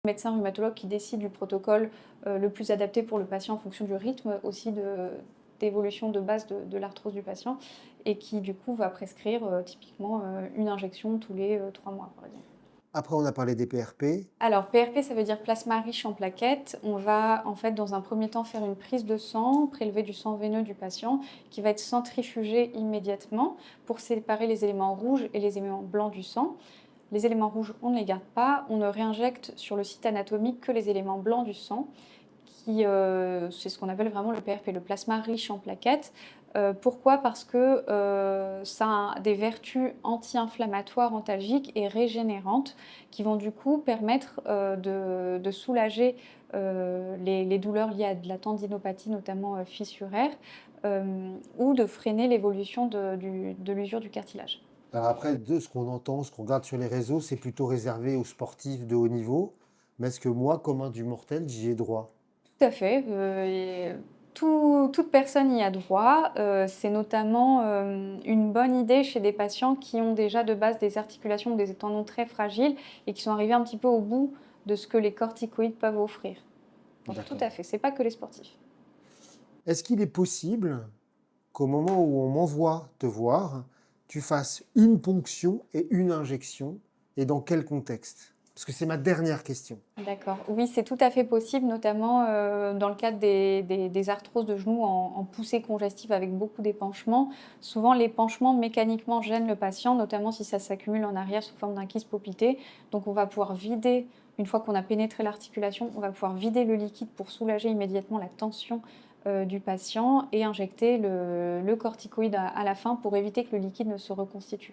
Le médecin rhumatologue qui décide du protocole le plus adapté pour le patient en fonction du rythme aussi d'évolution de base de l'arthrose du patient et qui du coup va prescrire typiquement une injection tous les 3 mois par exemple. Après, on a parlé des PRP. Alors PRP ça veut dire plasma riche en plaquettes. On va en fait dans un premier temps faire une prise de sang, prélever du sang veineux du patient qui va être centrifugé immédiatement pour séparer les éléments rouges et les éléments blancs du sang. Les éléments rouges, on ne les garde pas, on ne réinjecte sur le site anatomique que les éléments blancs du sang, c'est ce qu'on appelle vraiment le PRP, le plasma riche en plaquettes. Pourquoi? Parce que ça a des vertus anti-inflammatoires, antalgiques et régénérantes qui vont du coup permettre de soulager les douleurs liées à de la tendinopathie, notamment fissuraire, ou de freiner l'évolution de l'usure du cartilage. Alors après, de ce qu'on entend, ce qu'on regarde sur les réseaux, c'est plutôt réservé aux sportifs de haut niveau. Mais est-ce que moi, commun du mortel, j'y ai droit? Tout à fait, toute personne y a droit. C'est notamment, une bonne idée chez des patients qui ont déjà de base des articulations ou des tendons très fragiles et qui sont arrivés un petit peu au bout de ce que les corticoïdes peuvent offrir. Donc tout à D'accord. fait, c'est pas que les sportifs. Est-ce qu'il est possible qu'au moment où on m'envoie te voir, tu fasses une ponction et une injection, et dans quel contexte? Parce que c'est ma dernière question. D'accord. Oui, c'est tout à fait possible, notamment, dans le cadre des arthroses de genoux en poussée congestive avec beaucoup d'épanchements. Souvent, l'épanchement mécaniquement gêne le patient, notamment si ça s'accumule en arrière sous forme d'un kyste popité. Donc on va pouvoir vider, une fois qu'on a pénétré l'articulation, on va pouvoir vider le liquide pour soulager immédiatement la tension, du patient et injecter le corticoïde à la fin pour éviter que le liquide ne se reconstitue.